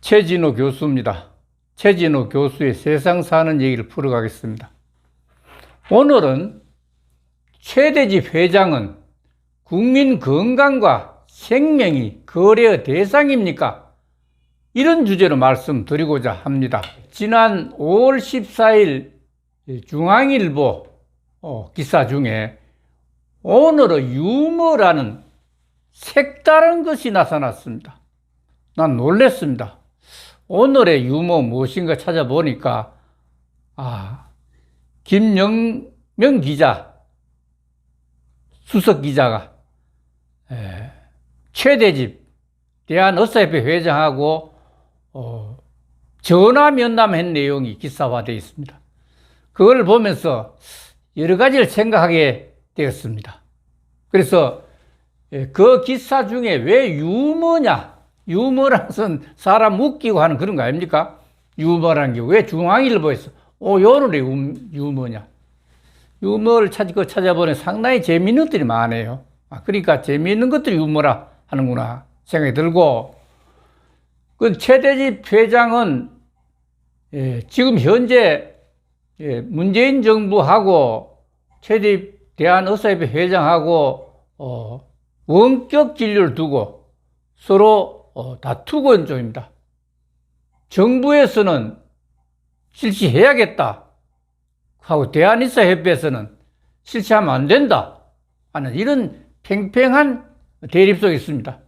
최진호 교수입니다. 최진호 교수의 세상 사는 얘기를 풀어가겠습니다. 오늘은 최대집 회장은 국민 건강과 생명이 거래의 대상입니까? 이런 주제로 말씀드리고자 합니다. 지난 5월 14일 중앙일보 기사 중에 오늘의 유머라는 색다른 것이 나타났습니다. 난 놀랐습니다. 오늘의 유머 무엇인가 찾아보니까 김영명 기자, 수석 기자가 최대집 대한의사협회 회장하고 전화 면담한 내용이 기사화되어 있습니다. 그걸 보면서 여러 가지를 생각하게 되었습니다. 그래서 그 기사 중에 왜 유머냐? 유머라는 것은 사람 웃기고 하는 그런 거 아닙니까? 유머라는 게 왜 중앙일보에서 요런의 유머냐? 유머를 찾아보니 상당히 재미있는 것들이 많아요. 그러니까 재미있는 것들이 유머라 하는구나 생각이 들고, 그 최대집 회장은 지금 현재 문재인 정부하고 최대집 대한의사협회 회장하고 원격 진료를 두고 서로 다투고 있는 중입니다. 정부에서는 실시해야겠다 하고 대한의사협회에서는 실시하면 안 된다 하는 이런 팽팽한 대립 속에 있습니다.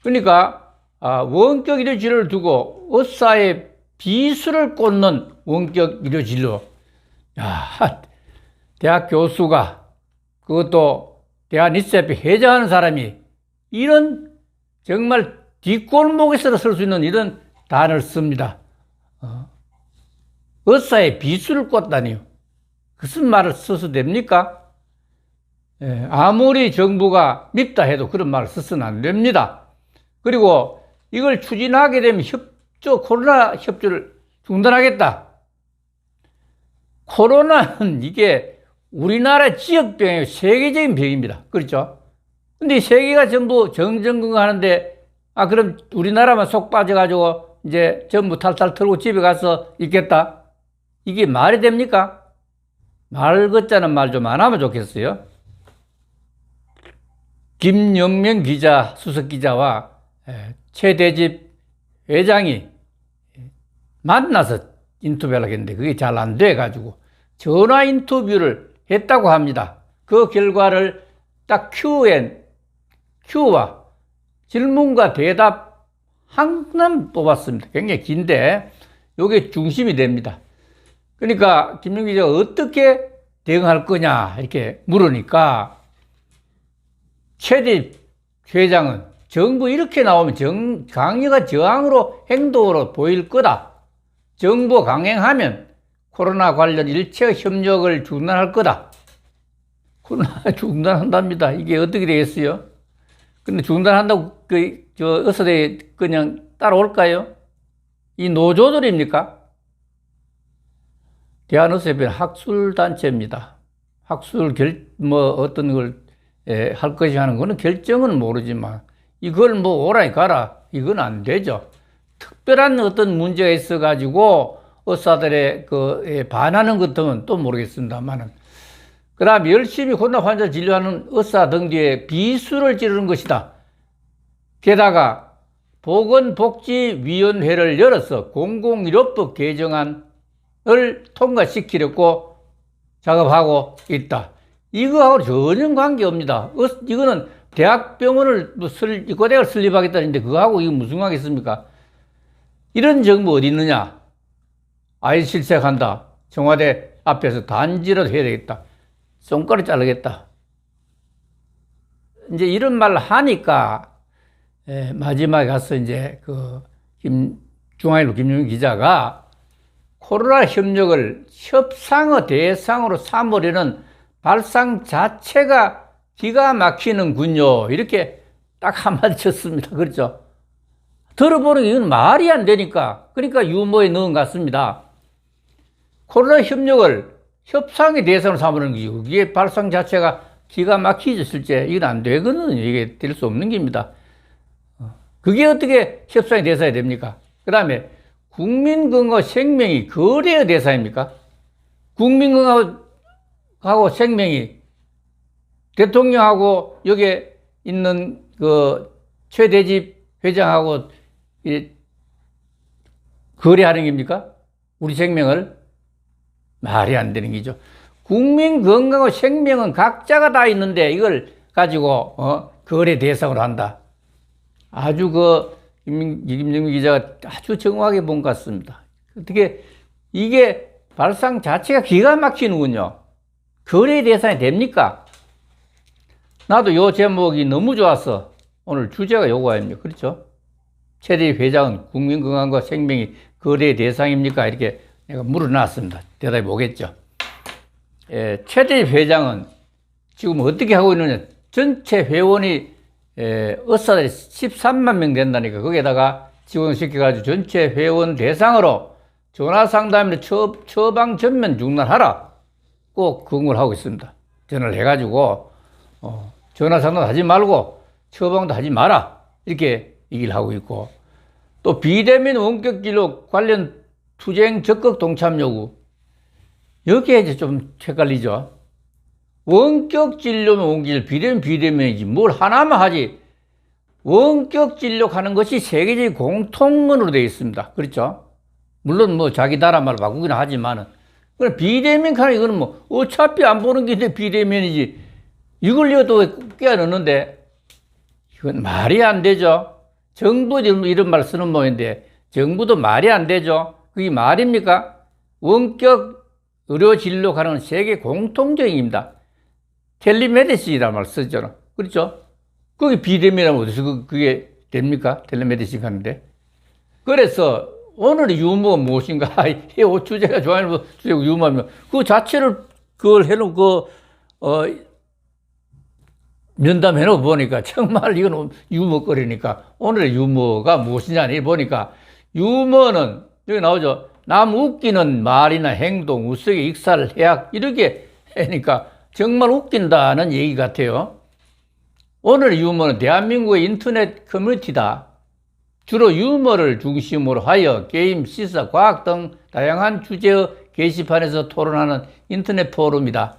그러니까 원격 의료 진료를 두고 의사의 비수를 꽂는 원격 의료 진료. 대학 교수가, 그것도 대한의사협회 회장하는 사람이 이런 정말 뒷골목에서 쓸 수 있는 이런 단어를 씁니다. 의사의 비수를 꽂다니요. 무슨 말을 써서 됩니까? 아무리 정부가 밉다 해도 그런 말을 써서는 안 됩니다. 그리고 이걸 추진하게 되면 코로나 협조를 중단하겠다. 코로나는 이게 우리나라 지역병이에요. 세계적인 병입니다. 그렇죠? 근데 세계가 전부 정전긍긍하는데 그럼 우리나라만 속 빠져가지고 이제 전부 탈탈 털고 집에 가서 있겠다? 이게 말이 됩니까? 말 같자는 말 좀 안 하면 좋겠어요. 김영명 기자, 수석 기자와 최대집 회장이 만나서 인터뷰를 하겠는데 그게 잘 안 돼가지고 전화 인터뷰를 했다고 합니다. 그 결과를 딱 Q와 질문과 대답 하나 뽑았습니다. 굉장히 긴데 이게 중심이 됩니다. 그러니까 김영 기자가 어떻게 대응할 거냐 이렇게 물으니까 최대집 회장은 정부 이렇게 나오면 강력한 저항으로 행동으로 보일 거다. 정부 강행하면 코로나 관련 일체 협력을 중단할 거다. 코로나 중단한답니다. 이게 어떻게 되겠어요? 근데 중단한다고 의사들이 그냥 따라올까요? 이 노조들입니까? 대한의사협회는 학술단체입니다. 어떤 걸 할 것이 하는 거는 결정은 모르지만 이걸 오라니 가라 이건 안 되죠. 특별한 어떤 문제가 있어가지고 의사들의 반하는 것들은 또 모르겠습니다만은, 그 다음 열심히 코로나 환자 진료하는 의사 등 뒤에 비수를 찌르는 것이다. 게다가 보건복지위원회를 열어서 공공의료법 개정안을 통과시키려고 작업하고 있다. 이거하고 전혀 관계없습니다. 이거는 대학병원을 의과대학을 설립하겠다는데 그거하고 이거 무슨 관계 있습니까? 이런 정부 어디 있느냐? 아예 실색한다. 청와대 앞에서 단지라도 해야 되겠다. 손가락 자르겠다. 이제 이런 말을 하니까 마지막에 가서 이제 중앙일보 김용민 기자가 코로나 협력을 협상의 대상으로 삼으려는 발상 자체가 기가 막히는군요. 이렇게 딱 한마디 쳤습니다. 그렇죠? 들어보는 게 이건 말이 안 되니까. 그러니까 유머에 넣은 것 같습니다. 코로나 협력을 협상의 대상으로 삼으는 거죠. 이게 발상 자체가 기가 막히죠, 실제. 이건 안 되거든요. 이게 될 수 없는 겁니다. 그게 어떻게 협상의 대상이 됩니까? 그 다음에 국민건강 생명이 거래의 대상입니까? 국민건강하고 생명이 대통령하고 여기에 있는 그 최대집 회장하고 거래하는 겁니까? 우리 생명을? 말이 안 되는 거죠. 국민 건강과 생명은 각자가 다 있는데 이걸 가지고 거래 대상으로 한다. 아주 김정민 기자가 아주 정확하게 본 것 같습니다. 어떻게 이게 발상 자체가 기가 막히는군요. 거래 대상이 됩니까? 나도 요 제목이 너무 좋아서 오늘 주제가 요거 아닙니까? 그렇죠? 최대 회장은 국민 건강과 생명이 거래 대상입니까? 이렇게 내가 물어놨습니다. 대답해 보겠죠. 최대 회장은 지금 어떻게 하고 있느냐. 전체 회원이 의사들이 13만 명 된다니까. 거기에다가 지원시켜가지고 전체 회원 대상으로 전화 상담이나 처방 전면 중단하라. 꼭 그걸 하고 있습니다. 전화를 해가지고, 전화 상담 하지 말고 처방도 하지 마라. 이렇게 얘기를 하고 있고. 또 비대면 원격 진료 관련 투쟁 적극 동참 요구. 여기에 이제 좀 헷갈리죠. 원격 진료면 원격, 비대면이지. 뭘 하나만 하지. 원격 진료 가는 것이 세계적인 공통문으로 되어 있습니다. 그렇죠? 물론 뭐 자기 나라 말 바꾸긴 하지만은. 그럼 비대면 가는 이거는 뭐 어차피 안 보는 게 비대면이지. 이걸 또 깨어넣는데 이건 말이 안 되죠. 정부도 이런 말 쓰는 모양인데 정부도 말이 안 되죠. 그게 말입니까? 원격 의료 진료 가는 세계 공통적입니다. 텔레메디신이라는 말 쓰잖아. 그렇죠? 그게 비대면이라면 어디서 그게 됩니까? 텔레메디신 가는데. 그래서 오늘의 유머가 무엇인가? 이 주제가 좋아하는 주제가 유머면 그 자체를 그걸 해놓고 면담해놓고 보니까 정말 이건 유머거리니까 오늘의 유머가 무엇이냐 보니까 유머는 여기 나오죠. 남 웃기는 말이나 행동, 우스개, 익살, 해악 이렇게 하니까 정말 웃긴다는 얘기 같아요. 오늘의 유머는 대한민국의 인터넷 커뮤니티다. 주로 유머를 중심으로 하여 게임, 시사, 과학 등 다양한 주제의 게시판에서 토론하는 인터넷 포럼이다.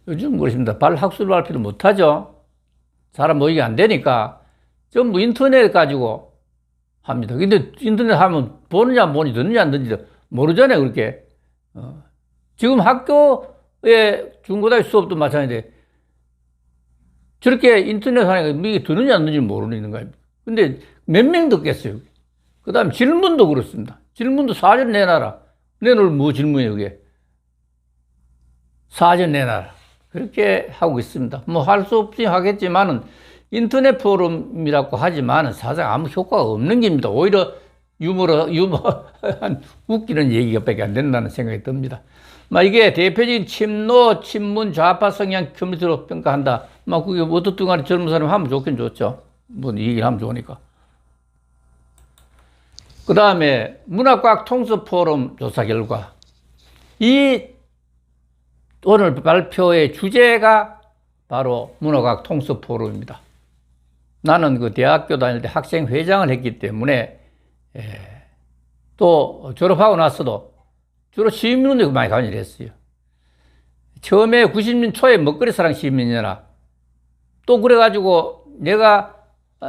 요즘 그렇습니다. 학술 발표를 못하죠. 사람 모이게 안 되니까 전부 인터넷 가지고 합니다. 근데 인터넷 하면 보느냐 안 보느냐 듣느냐 안 듣느냐 모르잖아요. 그렇게. 지금 학교에 중고등학교 수업도 마찬가지인데 저렇게 인터넷 하니까 이게 듣느냐 안 듣는지 모르는 거예요. 근데 몇 명 듣겠어요. 그 다음 질문도 그렇습니다. 질문도 사전 내놔라. 내놓을 뭐 질문이에요, 그게? 사전 내놔라. 그렇게 하고 있습니다. 뭐 할 수 없이 하겠지만은 인터넷 포럼이라고 하지만은 사실 아무 효과가 없는 겁니다. 오히려 유머한 웃기는 얘기가 밖에 안 된다는 생각이 듭니다. 이게 대표적인 친노, 친문, 좌파 성향 커뮤니티로 평가한다. 그게 어떻든 간에 젊은 사람 하면 좋긴 좋죠. 뭐 얘기를 하면 좋으니까. 그 다음에 문학과학 통수 포럼 조사 결과. 이 오늘 발표의 주제가 바로 문학과학 통수 포럼입니다. 나는 그 대학교 다닐 때 학생 회장을 했기 때문에 또 졸업하고 나서도 주로 시민운동에 많이 관여를 했어요. 처음에 90년 초에 먹거리 사랑 시민연합. 또 그래가지고 내가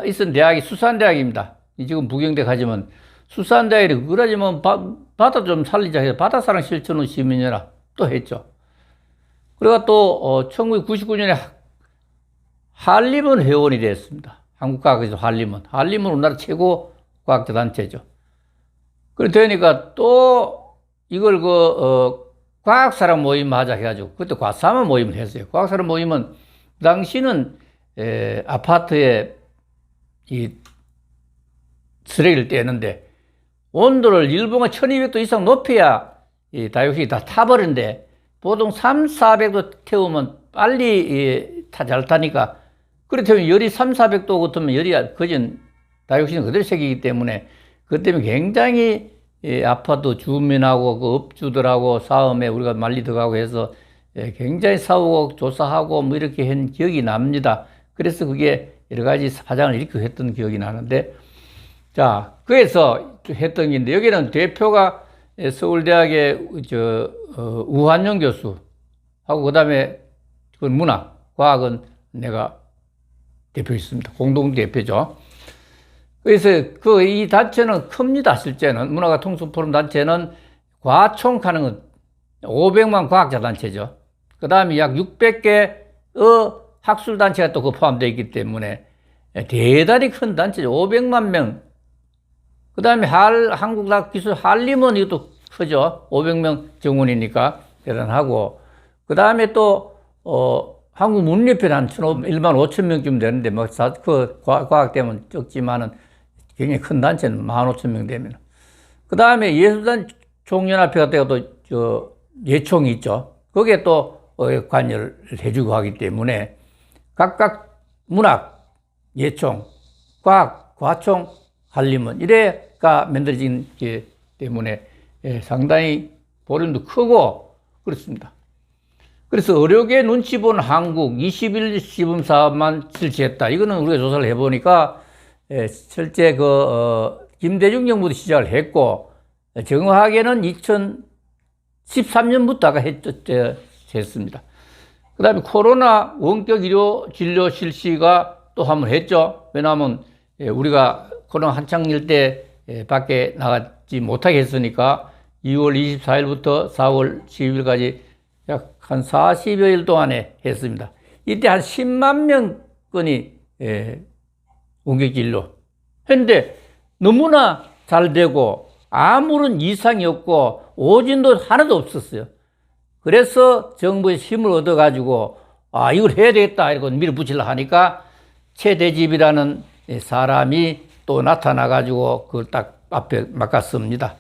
있던 대학이 수산대학입니다. 지금 부경대 가지만 수산대학이 그러지만 바다 좀 살리자 해서 바다사랑 실천운 시민연합 또 했죠. 그래가 또 1999년에 한림원 회원이 됐습니다. 한국과학에서 한림원. 한림원 우리나라 최고 과학자 단체죠. 그래 되니까 또 이걸 과학사람 모임 하자 해가지고 그때 과사마 모임을 했어요. 과학사람 모임은 당시는 아파트에 이 쓰레기를 떼는데 온도를 일본가 1200도 이상 높여야 이 다육식이 다 타버린데 보통 300~400도 태우면 빨리 잘 타니까 그렇다면 열이 300~400도 같으면 열이 거진 다육식은 그대로 새기기 때문에 그것 때문에 굉장히 아파트 주민하고 그 업주들하고 싸움에 우리가 말리 들어가고 해서 굉장히 싸우고 조사하고 뭐 이렇게 한 기억이 납니다. 그래서 그게 여러 가지 사장을 일으키고 했던 기억이 나는데 자, 그래서 했던 게인데, 여기는 대표가 서울대학의 우한영 교수하고, 그 다음에 그 문학, 과학은 내가 대표 있습니다. 공동 대표죠. 그래서 이 단체는 큽니다. 실제는 문화가 통수포럼 단체는 과총하는 건 500만 과학자 단체죠. 그 다음에 약 600개의 학술 단체가 또 포함되어 있기 때문에 대단히 큰 단체죠. 500만 명. 그 다음에 한국학기술 한림원 이것도 크죠. 500명 정원이니까 대단하고. 그 다음에 또 한국문예편 한 1만 5천 명쯤 되는데 그 과학 때문에 적지만은 굉장히 큰 단체는 15,000명 되면. 그 다음에 예술단 총연합회 같은 것도 예총이 있죠. 거기에 또 관여를 해주고 하기 때문에 각각 문학, 예총, 과학, 과총, 한림원 이래가 만들어진 게 때문에 상당히 보름도 크고 그렇습니다. 그래서 의료계 눈치 본 한국 21 시범 사업만 실시했다. 이거는 우리가 조사를 해보니까 실제 김대중 정부도 시작을 했고 정확하게는 2013년부터 했습니다. 그 다음에 코로나 원격 의료 진료 실시가 또 한번 했죠. 왜냐하면 우리가 코로나 한창일 때 밖에 나가지 못하게 했으니까 2월 24일부터 4월 10일까지 약 한 40여일 동안에 했습니다. 이때 한 10만 명권이 원격 진료 했는데 너무나 잘 되고 아무런 이상이 없고 오진도 하나도 없었어요. 그래서 정부의 힘을 얻어가지고 이걸 해야 되겠다 이러고 밀어붙이려 하니까 최대집이라는 사람이 또 나타나가지고 그걸 딱 앞에 맡겼습니다.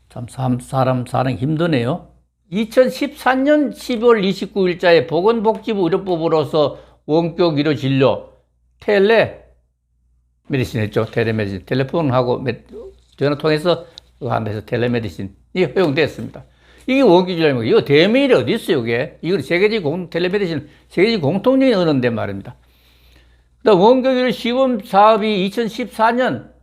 참 사람 힘드네요. 2014년 12월 29일자에 보건복지부 의료법으로서 원격 의료 진료 텔레메디신 했죠. 텔레메디신 텔레폰하고 전화 통해서 하면서 텔레메디신이 허용됐습니다. 이게 원격 진료입니다. 이거 대미일이 어디 있어요, 이게? 이건 세계적 텔레메디신 세계적 공통적인 언어인데 말입니다. 그다음 원격 의료 시범 사업이 2014년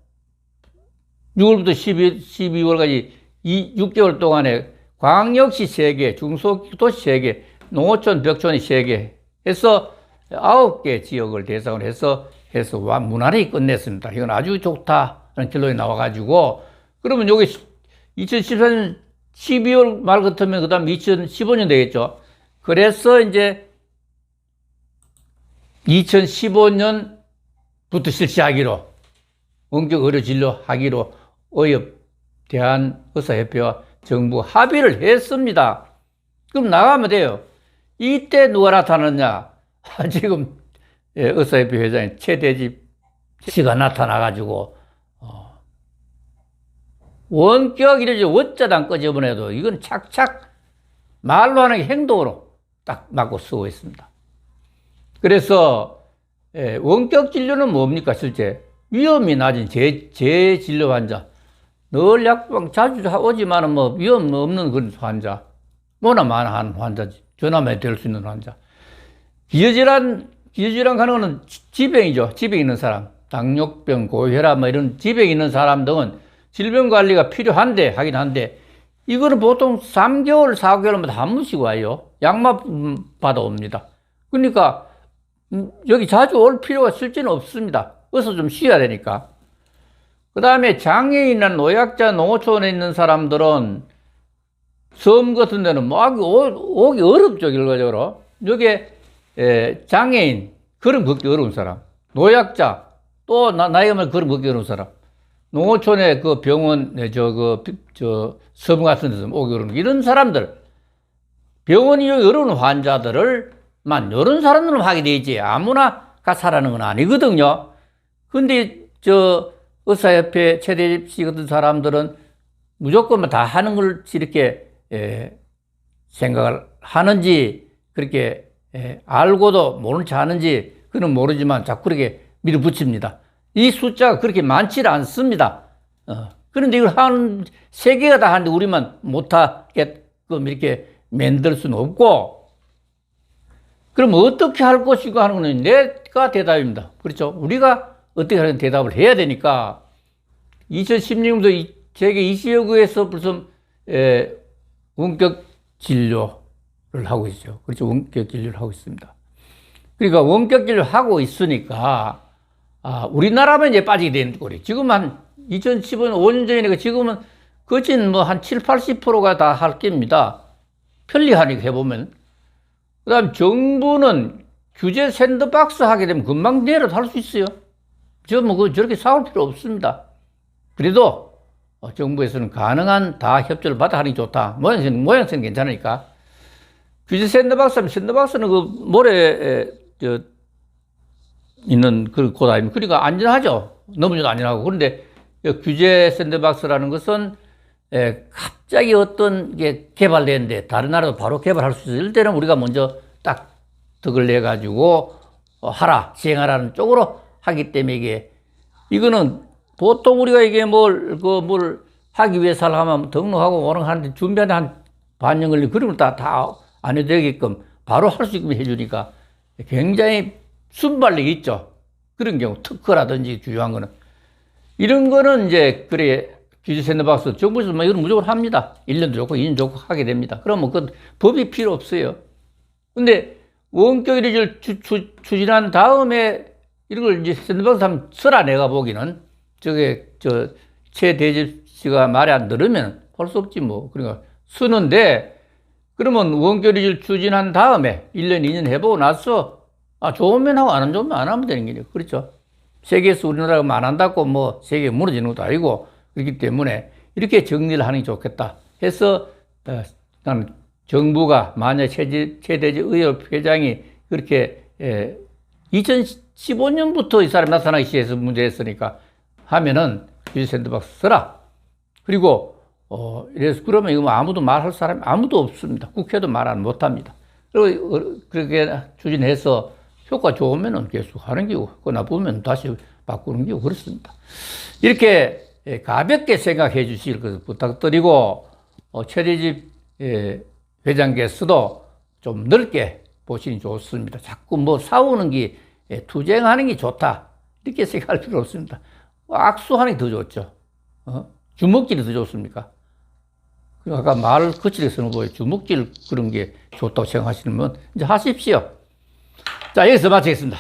6월부터 12월까지 6개월 동안에 광역시 3개, 중소도시 3개, 농어촌, 벽촌이 3개 해서 9개 지역을 대상으로 해서 무난히 끝냈습니다. 이건 아주 좋다는 결론이 나와가지고 그러면 여기 2014년 12월 말 같으면 그 다음 2015년 되겠죠. 그래서 이제 2015년부터 실시하기로 원격 의료 진료 하기로 의협 대한의사협회와 정부 합의를 했습니다. 그럼 나가면 돼요. 이때 누가 나타났냐? 지금 의사협회 회장인 최대집 씨가 나타나가지고 원격 이러지 어쩌다 꺼져보내도 이건 착착 말로 하는 게 행동으로 딱 맞고 쓰고 있습니다. 그래서 원격 진료는 뭡니까? 실제 위험이 낮은 재진료 환자 늘 약방 자주 오지만은 위험 없는 그런 환자, 뭐나마나 환자지. 전화만 될 수 있는 환자. 기저질환 가는 거는 지병이죠. 지병 있는 사람. 당뇨병, 고혈압, 이런 지병 있는 사람 등은 질병 관리가 필요한데, 하긴 한데, 이거는 보통 3개월, 4개월마다 한 번씩 와요. 약만 받아옵니다. 그러니까, 여기 자주 올 필요가 실제는 없습니다. 어서 좀 쉬어야 되니까. 그 다음에 장애인이나 노약자, 농어촌에 있는 사람들은 섬 같은 데는 오기 어렵죠, 결과적으로. 여기에 장애인, 걸음 걷기 어려운 사람, 노약자, 또 나이가 많은 걸음 걷기 어려운 사람, 농어촌에 그 병원, 섬 같은 데서 오기 어려운 이런 사람들, 병원이 오기 어려운 이런 사람들은 하게 되지 아무나 가사라는 건 아니거든요. 근데 의사협회 최대집 씨 같은 사람들은 무조건 다 하는 걸 이렇게 생각을 하는지 그렇게 알고도 모른 체 하는지 그는 모르지만 자꾸 그렇게 밀어붙입니다. 이 숫자가 그렇게 많지 않습니다. 그런데 이걸 세계가 다 하는데 우리만 못하게끔 이렇게 만들 수는 없고 그럼 어떻게 할 것이고 하는 것은 내가 대답입니다. 그렇죠? 우리가 어떻게 하는 대답을 해야 되니까 2016년도 세계 20여국에서 벌써 원격 진료를 하고 있죠. 그렇죠. 원격 진료를 하고 있습니다. 그러니까 원격 진료를 하고 있으니까 우리나라만 이제 빠지게 되는 거리. 지금 한 2015년 5년 전이니까 지금은 거진 뭐 한 7, 80%가 다 할 겁니다. 편리하니까 해보면. 그 다음 정부는 규제 샌드박스 하게 되면 금방 내려도 할 수 있어요. 저렇게 싸울 필요 없습니다. 그래도 정부에서는 가능한 다 협조를 받아 하는 게 좋다. 모양새는 괜찮으니까. 규제 샌드박스는 그 모래에 있는 그 곳 아닙니까? 그러니까 안전하죠. 넘어져도 안전하고. 그런데 규제 샌드박스라는 것은 갑자기 어떤 게 개발되는데 다른 나라도 바로 개발할 수 있을 때는 우리가 먼저 딱 덕을 내가지고 시행하라는 쪽으로 하기 때문에 이거는 보통 우리가 이게 뭘 하기 위해서 하면 등록하고 뭐는 하는데 준비하는데 한 반년 걸리고 그러면 다 안 해도 되게끔 바로 할 수 있게 해주니까 굉장히 순발력이 있죠. 그런 경우 특허라든지 주요한 거는. 이런 거는 이제 규제 샌드박스 정부에서 이건 무조건 합니다. 1년도 좋고 2년 좋고 하게 됩니다. 그러면 그 법이 필요 없어요. 근데 원격 일을 추진한 다음에 이런 걸 이제 샌드박스 한번 써라 내가 보기는 최대집 씨가 말이 안 들으면 할 수 없지 뭐. 그러니까 쓰는데 그러면 원격 일을 추진한 다음에 1년, 2년 해보고 나서 좋으면 하고 안 좋으면 안 하면 되는 거죠. 그렇죠. 세계에서 우리나라가 안 한다고 뭐 세계가 무너지는 것도 아니고 그렇기 때문에 이렇게 정리를 하는 게 좋겠다 해서 나는 정부가 만약 최대집 의협 회장이 그렇게 2015년부터 이 사람이 나타나기 시작해서 문제였으니까 하면은 규제 샌드박스 써라. 그리고 이래서 그러면 이거 아무도 말할 사람이 아무도 없습니다. 국회도 말 못 합니다. 그리고 그렇게 추진해서 효과 좋으면은 계속 하는 거고, 그 나쁘면 다시 바꾸는 거고 그렇습니다. 이렇게 가볍게 생각해 주실 것을 부탁드리고 최대집 회장께서도 좀 넓게 보시니 좋습니다. 자꾸 뭐 싸우는 게 투쟁하는 게 좋다 이렇게 생각할 필요 없습니다. 악수하는 게 더 좋죠. 주먹질이 더 좋습니까? 아까 말을 거칠게 쓰는 거예요. 주먹질 그런 게 좋다고 생각하시면 이제 하십시오. 자, 여기서 마치겠습니다.